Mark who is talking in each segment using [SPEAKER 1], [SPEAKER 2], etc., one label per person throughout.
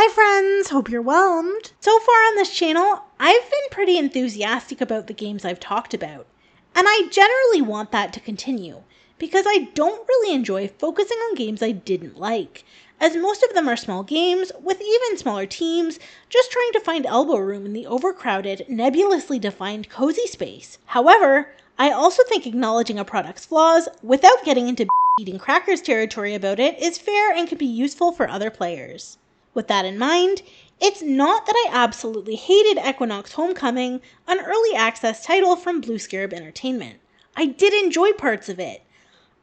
[SPEAKER 1] Hi friends, hope you're whelmed. So far on this channel, I've been pretty enthusiastic about the games I've talked about, and I generally want that to continue, because I don't really enjoy focusing on games I didn't like, as most of them are small games, with even smaller teams, just trying to find elbow room in the overcrowded, nebulously defined cozy space. However, I also think acknowledging a product's flaws, without getting into eating crackers territory about it, is fair and can be useful for other players. With that in mind, it's not that I absolutely hated Equinox Homecoming, an early access title from Blue Scarab Entertainment. I did enjoy parts of it.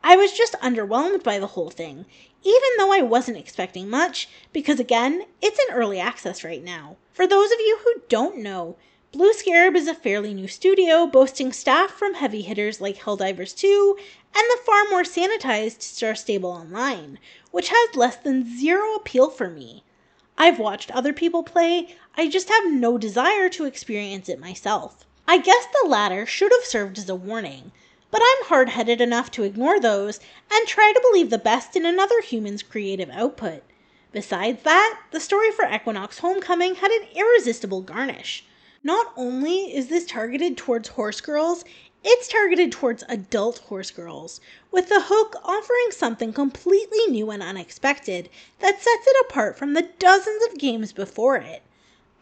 [SPEAKER 1] I was just underwhelmed by the whole thing, even though I wasn't expecting much, because again, it's in early access right now. For those of you who don't know, Blue Scarab is a fairly new studio boasting staff from heavy hitters like Helldivers 2 and the far more sanitized Star Stable Online, which has less than zero appeal for me. I've watched other people play, I just have no desire to experience it myself. I guess the latter should have served as a warning, but I'm hard-headed enough to ignore those and try to believe the best in another human's creative output. Besides that, the story for Equinox Homecoming had an irresistible garnish. Not only is this targeted towards horse girls, it's targeted towards adult horse girls, with the hook offering something completely new and unexpected that sets it apart from the dozens of games before it.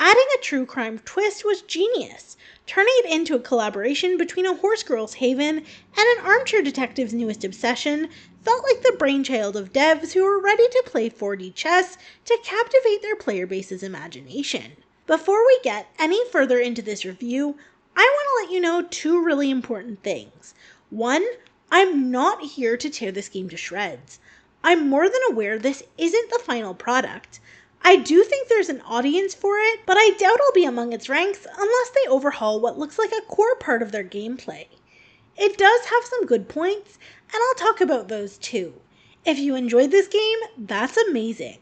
[SPEAKER 1] Adding a true crime twist was genius, turning it into a collaboration between a horse girl's haven and an armchair detective's newest obsession felt like the brainchild of devs who were ready to play 4D chess to captivate their player base's imagination. Before we get any further into this review, I want to let you know two really important things. One, I'm not here to tear this game to shreds. I'm more than aware this isn't the final product. I do think there's an audience for it, but I doubt I'll be among its ranks unless they overhaul what looks like a core part of their gameplay. It does have some good points, and I'll talk about those too. If you enjoyed this game, that's amazing.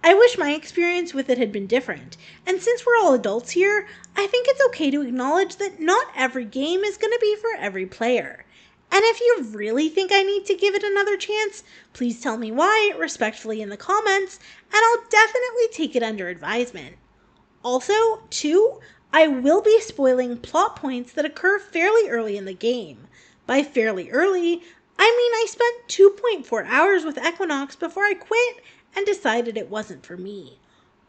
[SPEAKER 1] I wish my experience with it had been different, and since we're all adults here, I think it's okay to acknowledge that not every game is going to be for every player. And if you really think I need to give it another chance, please tell me why respectfully in the comments, and I'll definitely take it under advisement. Also, too, I will be spoiling plot points that occur fairly early in the game. By fairly early, I mean I spent 2.4 hours with Equinox before I quit and decided it wasn't for me.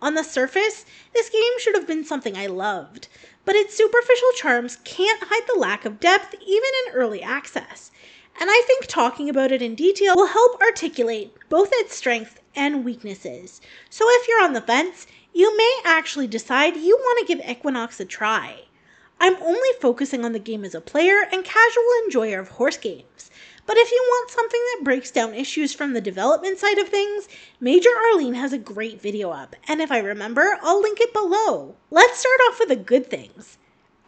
[SPEAKER 1] On the surface, this game should have been something I loved, but its superficial charms can't hide the lack of depth even in early access, and I think talking about it in detail will help articulate both its strengths and weaknesses. So if you're on the fence, you may actually decide you want to give Equinox a try. I'm only focusing on the game as a player and casual enjoyer of horse games, but if you want something that breaks down issues from the development side of things, Major Arlene has a great video up, and if I remember, I'll link it below. Let's start off with the good things.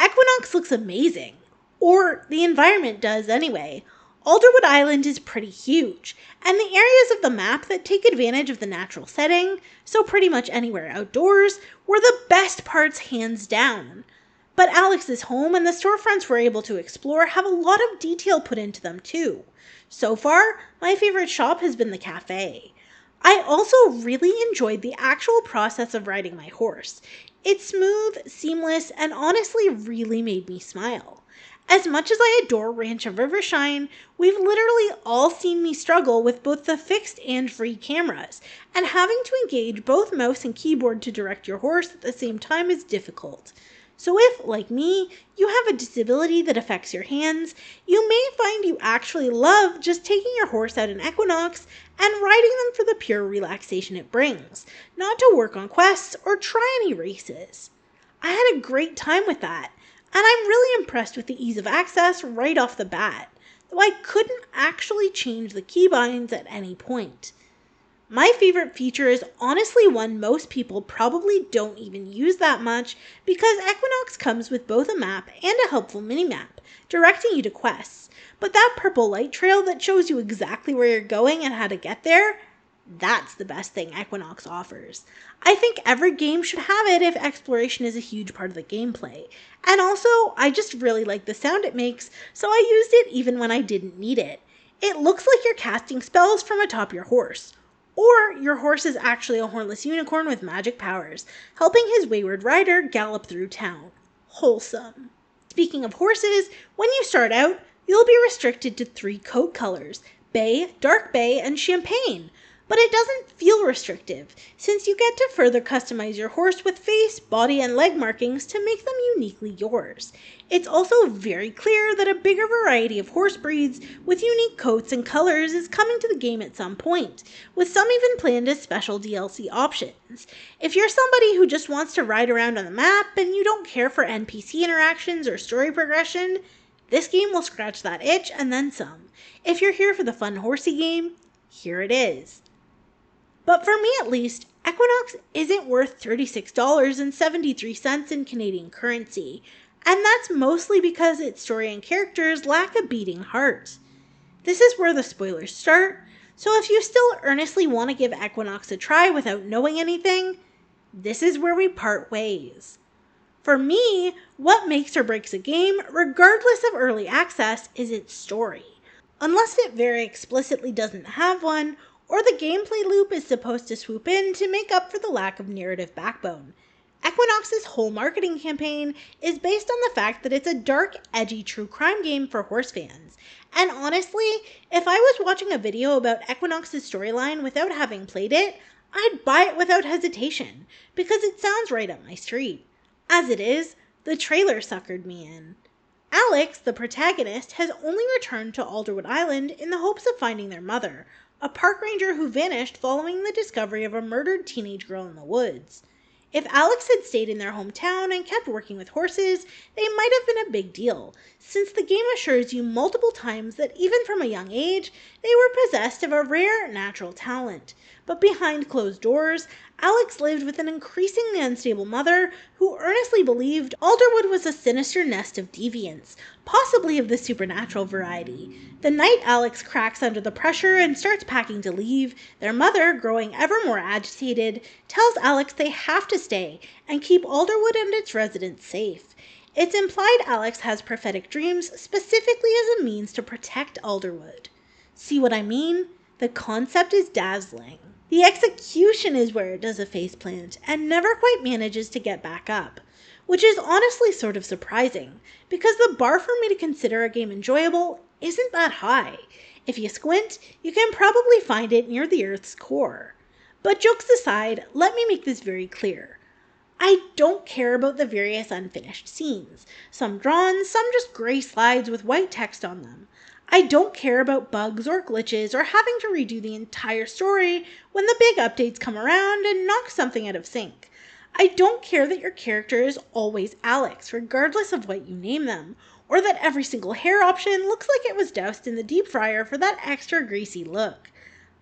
[SPEAKER 1] Equinox looks amazing. Or the environment does anyway. Alderwood Island is pretty huge, and the areas of the map that take advantage of the natural setting, so pretty much anywhere outdoors, were the best parts hands down. But Alex's home and the storefronts we're able to explore have a lot of detail put into them too. So far, my favorite shop has been the cafe. I also really enjoyed the actual process of riding my horse. It's smooth, seamless, and honestly really made me smile. As much as I adore Ranch of Rivershine, we've literally all seen me struggle with both the fixed and free cameras, and having to engage both mouse and keyboard to direct your horse at the same time is difficult. So if, like me, you have a disability that affects your hands, you may find you actually love just taking your horse out in Equinox and riding them for the pure relaxation it brings, not to work on quests or try any races. I had a great time with that, and I'm really impressed with the ease of access right off the bat, though I couldn't actually change the keybinds at any point. My favorite feature is honestly one most people probably don't even use that much because Equinox comes with both a map and a helpful minimap, directing you to quests, but that purple light trail that shows you exactly where you're going and how to get there, that's the best thing Equinox offers. I think every game should have it if exploration is a huge part of the gameplay, and also I just really like the sound it makes, so I used it even when I didn't need it. It looks like you're casting spells from atop your horse. Or your horse is actually a hornless unicorn with magic powers, helping his wayward rider gallop through town. Wholesome. Speaking of horses, when you start out, you'll be restricted to 3 coat colors: bay, dark bay, and champagne. But it doesn't feel restrictive, since you get to further customize your horse with face, body, and leg markings to make them uniquely yours. It's also very clear that a bigger variety of horse breeds with unique coats and colors is coming to the game at some point, with some even planned as special DLC options. If you're somebody who just wants to ride around on the map and you don't care for NPC interactions or story progression, this game will scratch that itch and then some. If you're here for the fun horsey game, here it is. But for me at least, Equinox isn't worth $36.73 in Canadian currency, and that's mostly because its story and characters lack a beating heart. This is where the spoilers start, so if you still earnestly want to give Equinox a try without knowing anything, this is where we part ways. For me, what makes or breaks a game, regardless of early access, is its story. Unless it very explicitly doesn't have one, or the gameplay loop is supposed to swoop in to make up for the lack of narrative backbone. Equinox's whole marketing campaign is based on the fact that it's a dark, edgy true crime game for horse fans. And honestly, if I was watching a video about Equinox's storyline without having played it, I'd buy it without hesitation, because it sounds right up my street. As it is, the trailer suckered me in. Alex, the protagonist, has only returned to Alderwood Island in the hopes of finding their mother, a park ranger who vanished following the discovery of a murdered teenage girl in the woods. If Alex had stayed in their hometown and kept working with horses, they might have been a big deal, since the game assures you multiple times that even from a young age, they were possessed of a rare natural talent. But behind closed doors, Alex lived with an increasingly unstable mother who earnestly believed Alderwood was a sinister nest of deviants, possibly of the supernatural variety. The night Alex cracks under the pressure and starts packing to leave, their mother, growing ever more agitated, tells Alex they have to stay and keep Alderwood and its residents safe. It's implied Alex has prophetic dreams specifically as a means to protect Alderwood. See what I mean? The concept is dazzling. The execution is where it does a faceplant and never quite manages to get back up, which is honestly sort of surprising, because the bar for me to consider a game enjoyable isn't that high. If you squint, you can probably find it near the Earth's core. But jokes aside, let me make this very clear. I don't care about the various unfinished scenes, some drawn, some just gray slides with white text on them. I don't care about bugs or glitches or having to redo the entire story when the big updates come around and knock something out of sync. I don't care that your character is always Alex, regardless of what you name them, or that every single hair option looks like it was doused in the deep fryer for that extra greasy look.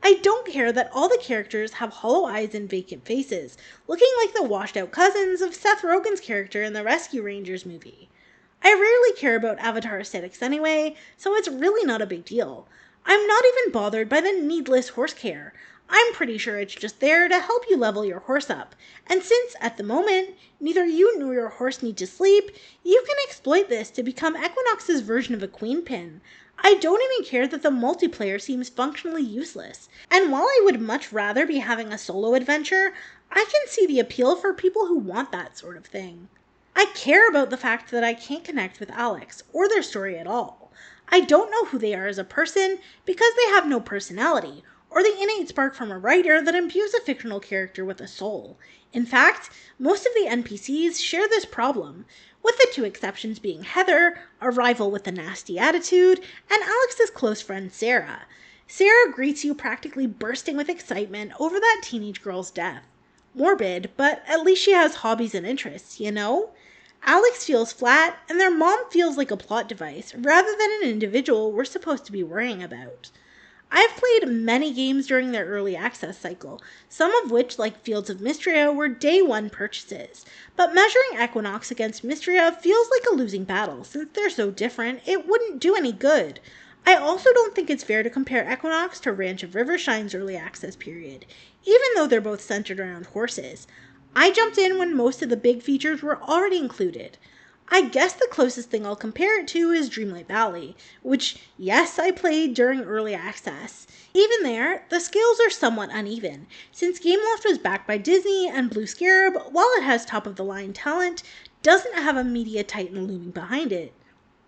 [SPEAKER 1] I don't care that all the characters have hollow eyes and vacant faces, looking like the washed-out cousins of Seth Rogen's character in the Rescue Rangers movie. I rarely care about Avatar aesthetics anyway, so it's really not a big deal. I'm not even bothered by the needless horse care. I'm pretty sure it's just there to help you level your horse up, and since, at the moment, neither you nor your horse need to sleep, you can exploit this to become Equinox's version of a queen pin. I don't even care that the multiplayer seems functionally useless, and while I would much rather be having a solo adventure, I can see the appeal for people who want that sort of thing. I care about the fact that I can't connect with Alex, or their story at all. I don't know who they are as a person, because they have no personality, or the innate spark from a writer that imbues a fictional character with a soul. In fact, most of the NPCs share this problem, with the 2 exceptions being Heather, a rival with a nasty attitude, and Alex's close friend Sarah. Sarah greets you practically bursting with excitement over that teenage girl's death. Morbid, but at least she has hobbies and interests, you know? Alex feels flat, and their mom feels like a plot device, rather than an individual we're supposed to be worrying about. I've played many games during their early access cycle, some of which, like Fields of Mystria, were day 1 purchases, but measuring Equinox against Mystria feels like a losing battle. Since they're so different, it wouldn't do any good. I also don't think it's fair to compare Equinox to Ranch of Rivershine's early access period, even though they're both centered around horses. I jumped in when most of the big features were already included. I guess the closest thing I'll compare it to is Dreamlight Valley, which, yes, I played during early access. Even there, the scales are somewhat uneven, since Gameloft was backed by Disney and Blue Scarab, while it has top-of-the-line talent, doesn't have a media titan looming behind it.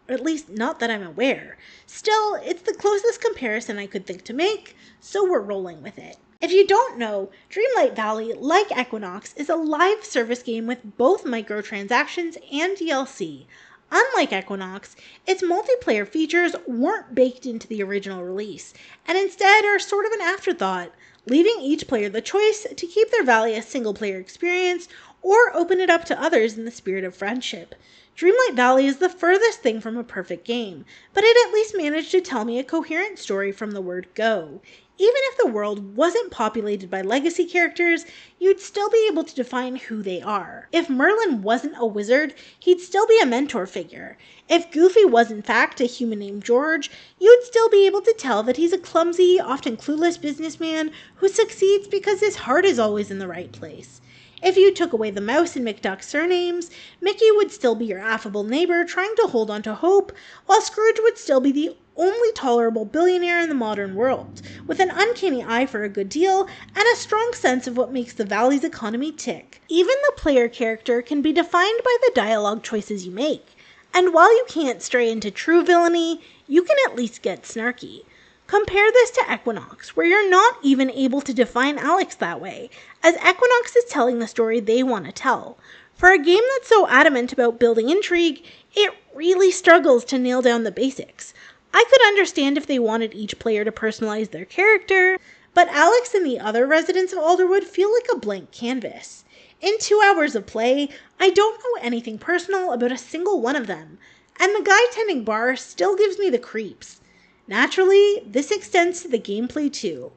[SPEAKER 1] At least, not that I'm aware. Still, it's the closest comparison I could think to make, so we're rolling with it. If you don't know, Dreamlight Valley, like Equinox, is a live service game with both microtransactions and DLC. Unlike Equinox, its multiplayer features weren't baked into the original release, and instead are sort of an afterthought, leaving each player the choice to keep their valley a single-player experience or open it up to others in the spirit of friendship. Dreamlight Valley is the furthest thing from a perfect game, but it at least managed to tell me a coherent story from the word go. Even if the world wasn't populated by legacy characters, you'd still be able to define who they are. If Merlin wasn't a wizard, he'd still be a mentor figure. If Goofy was in fact a human named George, you'd still be able to tell that he's a clumsy, often clueless businessman who succeeds because his heart is always in the right place. If you took away the Mouse and McDuck's surnames, Mickey would still be your affable neighbor trying to hold on to hope, while Scrooge would still be the only tolerable billionaire in the modern world, with an uncanny eye for a good deal and a strong sense of what makes the Valley's economy tick. Even the player character can be defined by the dialogue choices you make, and while you can't stray into true villainy, you can at least get snarky. Compare this to Equinox, where you're not even able to define Alex that way, as Equinox is telling the story they want to tell. For a game that's so adamant about building intrigue, it really struggles to nail down the basics. I could understand if they wanted each player to personalize their character, but Alex and the other residents of Alderwood feel like a blank canvas. In 2 hours of play, I don't know anything personal about a single one of them, and the guy tending bar still gives me the creeps. Naturally, this extends to the gameplay too.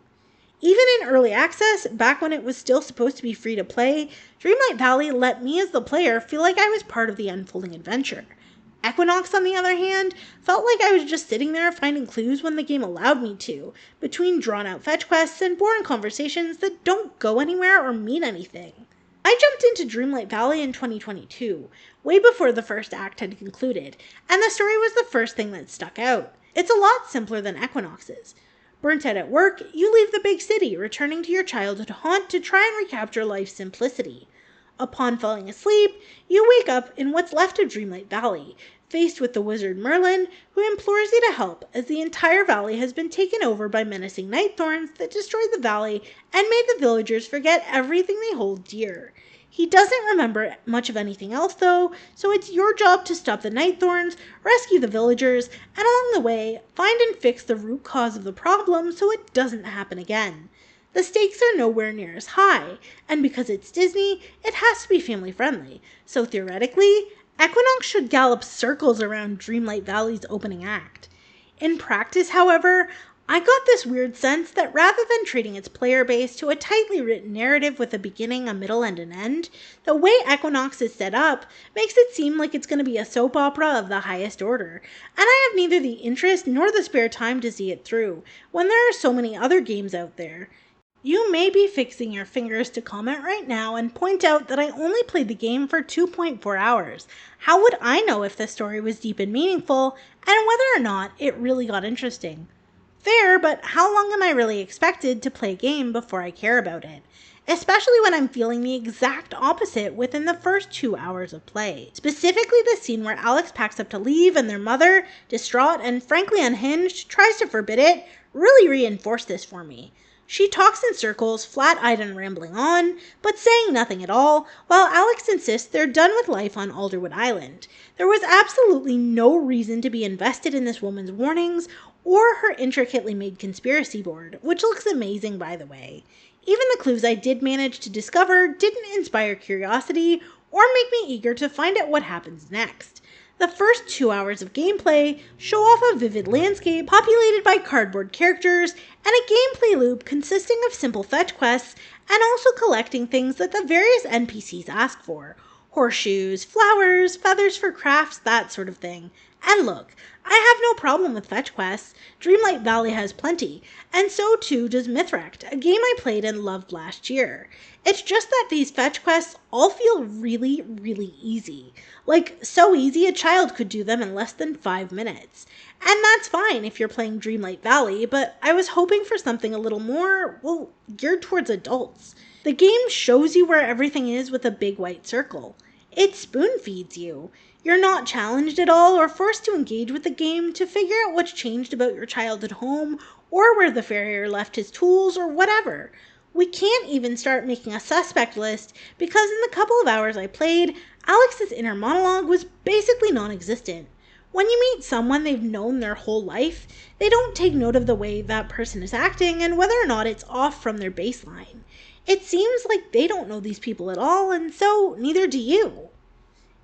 [SPEAKER 1] Even in early access, back when it was still supposed to be free to play, Dreamlight Valley let me as the player feel like I was part of the unfolding adventure. Equinox, on the other hand, felt like I was just sitting there finding clues when the game allowed me to, between drawn-out fetch quests and boring conversations that don't go anywhere or mean anything. I jumped into Dreamlight Valley in 2022, way before the first act had concluded, and the story was the first thing that stuck out. It's a lot simpler than Equinox's. Burnt out at work, you leave the big city, returning to your childhood haunt to try and recapture life's simplicity. Upon falling asleep, you wake up in what's left of Dreamlight Valley, faced with the wizard Merlin, who implores you to help as the entire valley has been taken over by menacing night thorns that destroyed the valley and made the villagers forget everything they hold dear. He doesn't remember much of anything else though, so it's your job to stop the night thorns, rescue the villagers, and along the way, find and fix the root cause of the problem so it doesn't happen again. The stakes are nowhere near as high, and because it's Disney, it has to be family friendly, so theoretically, Equinox should gallop circles around Dreamlight Valley's opening act. In practice, however, I got this weird sense that rather than treating its player base to a tightly written narrative with a beginning, a middle, and an end, the way Equinox is set up makes it seem like it's going to be a soap opera of the highest order, and I have neither the interest nor the spare time to see it through, when there are so many other games out there. You may be fixing your fingers to comment right now and point out that I only played the game for 2.4 hours. How would I know if the story was deep and meaningful, and whether or not it really got interesting? Fair, but how long am I really expected to play a game before I care about it? Especially when I'm feeling the exact opposite within the first 2 hours of play. Specifically the scene where Alex packs up to leave and their mother, distraught and frankly unhinged, tries to forbid it, really reinforced this for me. She talks in circles, flat-eyed and rambling on, but saying nothing at all, while Alex insists they're done with life on Alderwood Island. There was absolutely no reason to be invested in this woman's warnings or her intricately made conspiracy board, which looks amazing by the way. Even the clues I did manage to discover didn't inspire curiosity or make me eager to find out what happens next. The first 2 hours of gameplay show off a vivid landscape populated by cardboard characters and a gameplay loop consisting of simple fetch quests and also collecting things that the various NPCs ask for. Horseshoes, flowers, feathers for crafts, that sort of thing. And look, I have no problem with fetch quests. Dreamlight Valley has plenty, and so too does Mythract, a game I played and loved last year. It's just that these fetch quests all feel really, really easy. Like, so easy a child could do them in less than 5 minutes. And that's fine if you're playing Dreamlight Valley, but I was hoping for something a little more, well, geared towards adults. The game shows you where everything is with a big white circle. It spoon feeds you. You're not challenged at all or forced to engage with the game to figure out what's changed about your child at home or where the farrier left his tools or whatever. We can't even start making a suspect list because in the couple of hours I played, Alex's inner monologue was basically non-existent. When you meet someone they've known their whole life, they don't take note of the way that person is acting and whether or not it's off from their baseline. It seems like they don't know these people at all, and so neither do you.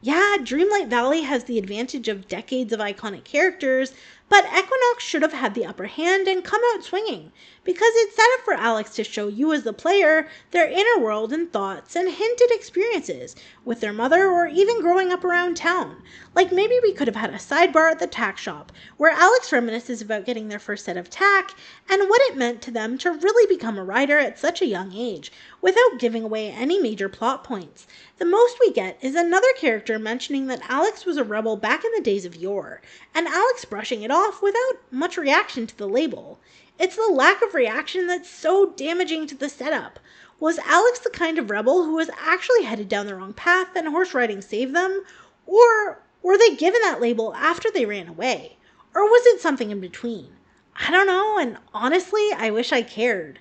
[SPEAKER 1] Yeah, Dreamlight Valley has the advantage of decades of iconic characters, but Equinox should have had the upper hand and come out swinging, because it's set up for Alex to show you as the player their inner world and thoughts and hinted experiences with their mother or even growing up around town. Like maybe we could have had a sidebar at the tack shop, where Alex reminisces about getting their first set of tack and what it meant to them to really become a rider at such a young age, without giving away any major plot points. The most we get is another character mentioning that Alex was a rebel back in the days of yore, and Alex brushing it off without much reaction to the label. It's the lack of reaction that's so damaging to the setup. Was Alex the kind of rebel who was actually headed down the wrong path and horse riding saved them? Or were they given that label after they ran away? Or was it something in between? I don't know, and honestly, I wish I cared.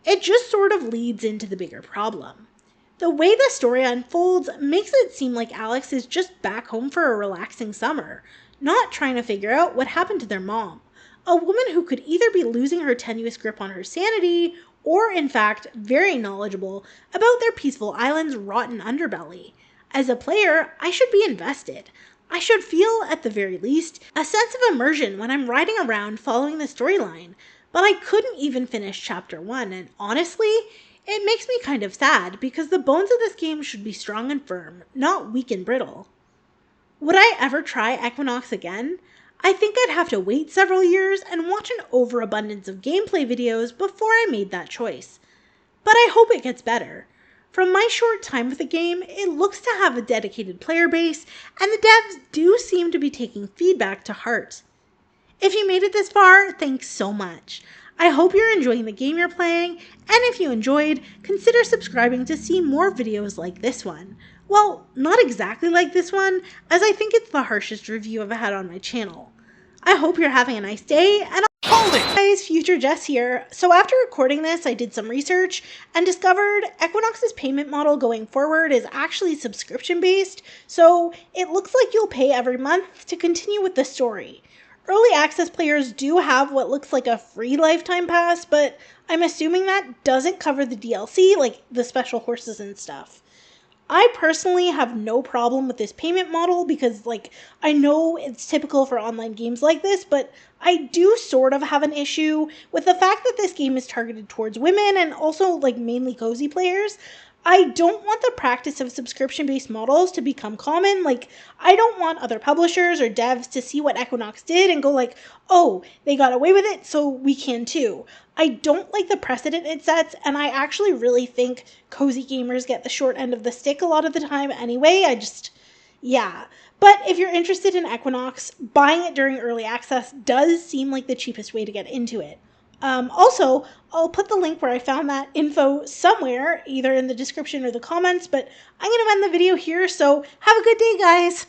[SPEAKER 1] It just sort of leads into the bigger problem. The way the story unfolds makes it seem like Alex is just back home for a relaxing summer, not trying to figure out what happened to their mom, a woman who could either be losing her tenuous grip on her sanity or, in fact, very knowledgeable about their peaceful island's rotten underbelly. As a player, I should be invested. I should feel, at the very least, a sense of immersion when I'm riding around following the storyline, but I couldn't even finish Chapter 1, and honestly, it makes me kind of sad because the bones of this game should be strong and firm, not weak and brittle. Would I ever try Equinox again? I think I'd have to wait several years and watch an overabundance of gameplay videos before I made that choice. But I hope it gets better. From my short time with the game, it looks to have a dedicated player base, and the devs do seem to be taking feedback to heart. If you made it this far, thanks so much. I hope you're enjoying the game you're playing, and if you enjoyed, consider subscribing to see more videos like this one. Well, not exactly like this one, as I think it's the harshest review I've had on my channel. I hope you're having a nice day, and
[SPEAKER 2] Hold it!
[SPEAKER 1] Hey guys, Future Jess here. So after recording this, I did some research and discovered Equinox's payment model going forward is actually subscription based, so it looks like you'll pay every month to continue with the story. Early access players do have what looks like a free lifetime pass, but I'm assuming that doesn't cover the DLC, like the special horses and stuff. I personally have no problem with this payment model because, I know it's typical for online games like this, but I do sort of have an issue with the fact that this game is targeted towards women and also, mainly cozy players. I don't want the practice of subscription-based models to become common. I don't want other publishers or devs to see what Equinox did and go oh, they got away with it, so we can too. I don't like the precedent it sets, and I actually really think cozy gamers get the short end of the stick a lot of the time anyway. Yeah. But if you're interested in Equinox, buying it during early access does seem like the cheapest way to get into it. Also, I'll put the link where I found that info somewhere, either in the description or the comments, but I'm going to end the video here, so have a good day, guys!